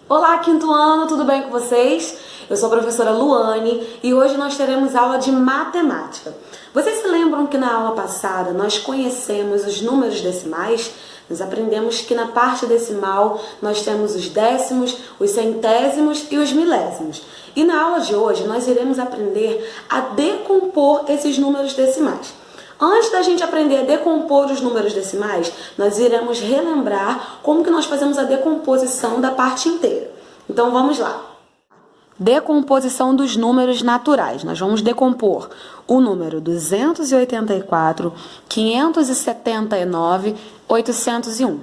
Olá, quinto ano, tudo bem com vocês? Eu sou a professora Luane e hoje nós teremos aula de matemática. Vocês se lembram que na aula passada nós conhecemos os números decimais? Nós aprendemos que na parte decimal nós temos os décimos, os centésimos e os milésimos. E na aula de hoje nós iremos aprender a decompor esses números decimais. Antes da gente aprender a decompor os números decimais, nós iremos relembrar como que nós fazemos a decomposição da parte inteira. Então vamos lá. Decomposição dos números naturais. Nós vamos decompor o número 284, 579, 801.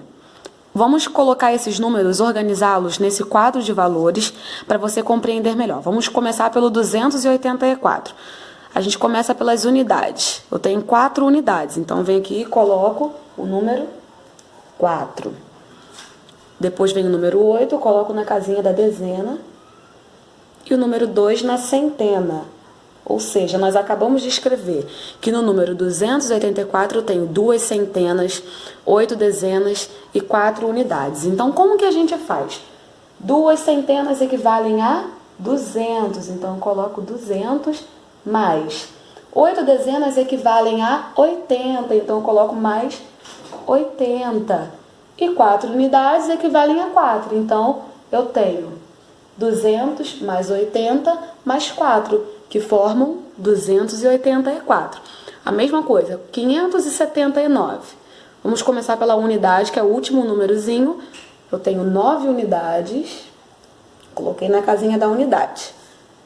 Vamos colocar esses números, organizá-los nesse quadro de valores para você compreender melhor. Vamos começar pelo 284. A gente começa pelas unidades. Eu tenho 4 unidades, então venho aqui e coloco o número 4. Depois vem o número 8, eu coloco na casinha da dezena. E o número 2 na centena. Ou seja, nós acabamos de escrever que no número 284 eu tenho 2 centenas, 8 dezenas e 4 unidades. Então, como que a gente faz? 2 centenas equivalem a 200, então eu coloco 200 mais 8 dezenas equivalem a 80, então eu coloco mais 80. E 4 unidades equivalem a 4, então eu tenho 200 mais 80 mais 4, que formam 284. A mesma coisa, 579. Vamos começar pela unidade, que é o último númerozinho. Eu tenho 9 unidades, coloquei na casinha da unidade.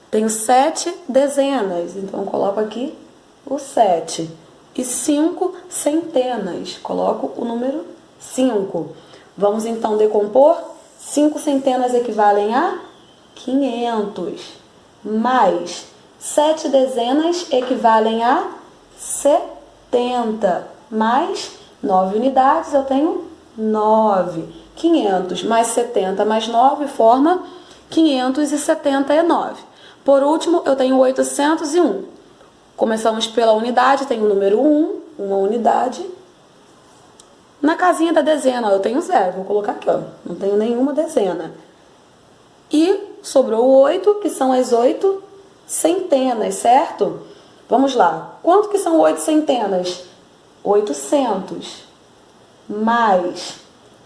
Tenho 7 dezenas, então eu coloco aqui o 7. E 5 centenas, coloco o número 5. Vamos então decompor. 5 centenas equivalem a 500. Mais 7 dezenas equivalem a 70. Mais 9 unidades, eu tenho 9. 500 mais 70 mais 9 forma 579. Por último, eu tenho 801. Começamos pela unidade, tenho o número 1, uma unidade. Na casinha da dezena, eu tenho 0, vou colocar aqui, ó, não tenho nenhuma dezena. E sobrou 8, que são as 8 centenas, certo? Vamos lá, quanto que são 8 centenas? 800. Mais,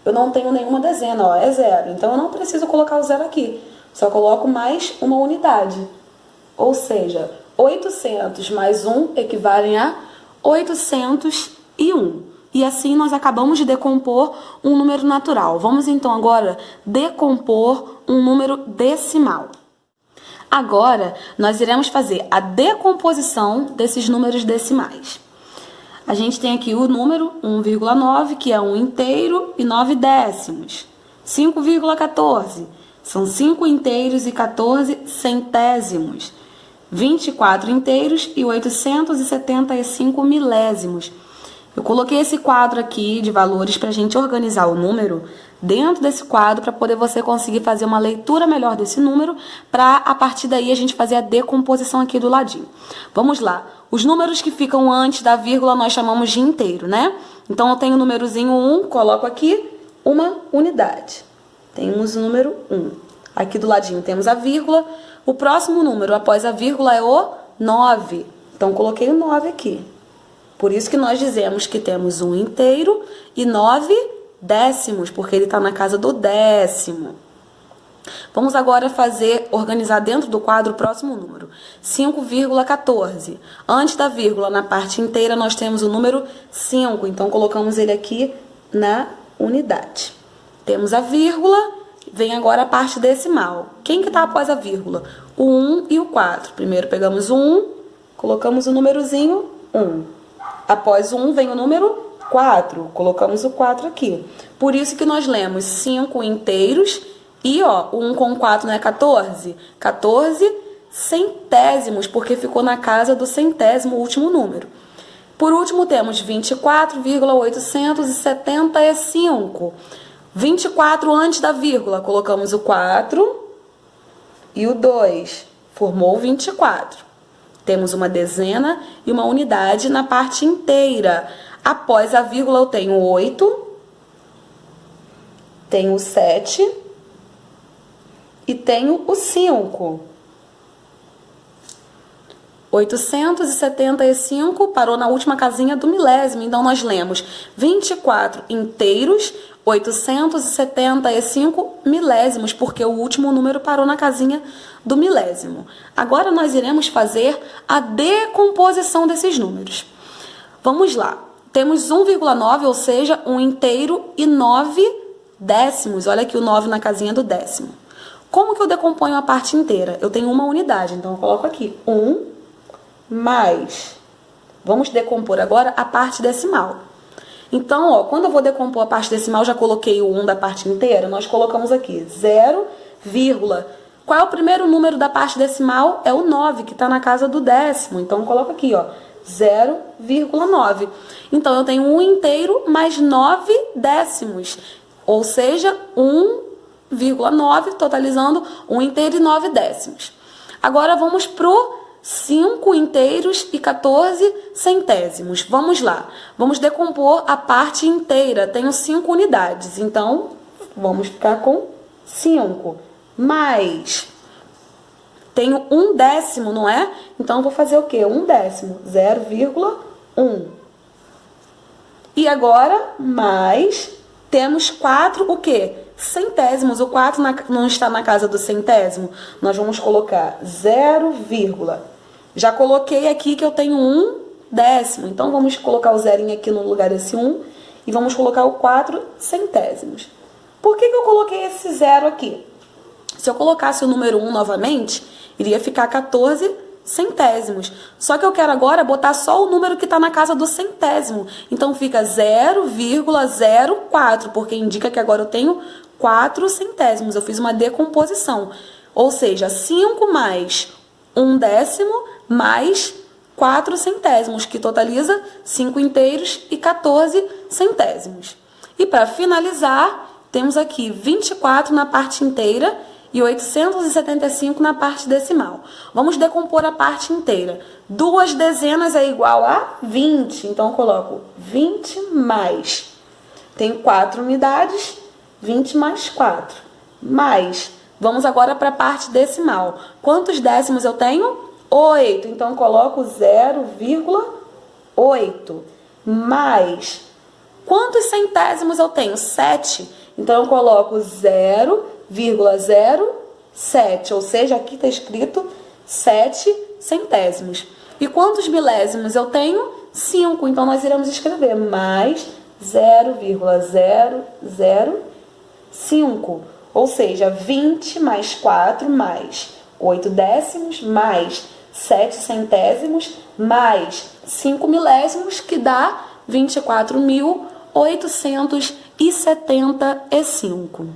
eu não tenho nenhuma dezena, ó, é 0, então eu não preciso colocar o 0 aqui. Só coloco mais uma unidade. Ou seja, 800 mais 1 equivalem a 801. E assim nós acabamos de decompor um número natural. Vamos então agora decompor um número decimal. Agora nós iremos fazer a decomposição desses números decimais. A gente tem aqui o número 1,9, que é 1 inteiro e 9 décimos. 5,14. São 5 inteiros e 14 centésimos, 24 inteiros e 875 milésimos. Eu coloquei esse quadro aqui de valores para a gente organizar o número dentro desse quadro para poder você conseguir fazer uma leitura melhor desse número para a partir daí a gente fazer a decomposição aqui do ladinho. Vamos lá. Os números que ficam antes da vírgula nós chamamos de inteiro, né? Então eu tenho o númerozinho 1, coloco aqui uma unidade. Temos o número 1. Aqui do ladinho temos a vírgula. O próximo número após a vírgula é o 9. Então, coloquei o 9 aqui. Por isso que nós dizemos que temos 1 inteiro e 9 décimos, porque ele está na casa do décimo. Vamos agora organizar dentro do quadro o próximo número. 5,14. Antes da vírgula, na parte inteira, nós temos o número 5. Então, colocamos ele aqui na unidade. Temos a vírgula, vem agora a parte decimal. Quem que está após a vírgula? O 1 e o 4. Primeiro pegamos o 1, colocamos o númerozinho 1. Após o 1 vem o número 4, colocamos o 4 aqui. Por isso que nós lemos 5 inteiros e ó, o 1 com 4 não é 14? 14 centésimos, porque ficou na casa do centésimo último número. Por último temos 24,875. 24 antes da vírgula, colocamos o 4 e o 2, formou 24. Temos uma dezena e uma unidade na parte inteira. Após a vírgula eu tenho 8, tenho 7 e tenho o 5. 875 parou na última casinha do milésimo, então nós lemos 24 inteiros, 875 milésimos, porque o último número parou na casinha do milésimo. Agora nós iremos fazer a decomposição desses números. Vamos lá. Temos 1,9, ou seja, 1 inteiro e 9 décimos. Olha aqui o 9 na casinha do décimo. Como que eu decomponho a parte inteira? Eu tenho uma unidade, então eu coloco aqui 1 mais. Vamos decompor agora a parte decimal. Então, ó, quando eu vou decompor a parte decimal, já coloquei o 1 da parte inteira, nós colocamos aqui 0, qual é o primeiro número da parte decimal? É o 9, que está na casa do décimo. Então, eu coloco aqui, ó, 0,9. Então, eu tenho 1 inteiro mais 9 décimos, ou seja, 1,9, totalizando 1 inteiro e 9 décimos. Agora, vamos pro 5 inteiros e 14 centésimos. Vamos lá. Vamos decompor a parte inteira. Tenho 5 unidades. Então, vamos ficar com 5. Mais. Tenho 1 décimo, não é? Então, vou fazer o quê? 1 décimo. 0,1. E agora, mais. Temos 4, o quê? Centésimos. O 4 não está na casa do centésimo. Nós vamos colocar 0, já coloquei aqui que eu tenho 1 décimo. Então, vamos colocar o zerinho aqui no lugar desse 1 e vamos colocar o 4 centésimos. Por que eu coloquei esse 0 aqui? Se eu colocasse o número 1 novamente, iria ficar 14 centésimos. Só que eu quero agora botar só o número que está na casa do centésimo. Então, fica 0,04, porque indica que agora eu tenho 4 centésimos. Eu fiz uma decomposição. Ou seja, 5 mais 1 décimo mais 4 centésimos, que totaliza 5 inteiros e 14 centésimos. E para finalizar, temos aqui 24 na parte inteira e 875 na parte decimal. Vamos decompor a parte inteira. 2 dezenas é igual a 20, então eu coloco 20 mais. Tenho 4 unidades, 20 mais 4. Mais, vamos agora para a parte decimal. Quantos décimos eu tenho? 8. Então, eu coloco 0,8. Mais. Quantos centésimos eu tenho? 7. Então, eu coloco 0,07. Ou seja, aqui está escrito 7 centésimos. E quantos milésimos eu tenho? 5. Então, nós iremos escrever mais 0,005. Ou seja, 20 mais 4 mais 8 décimos mais 7 centésimos mais 5 milésimos, que dá 24.875.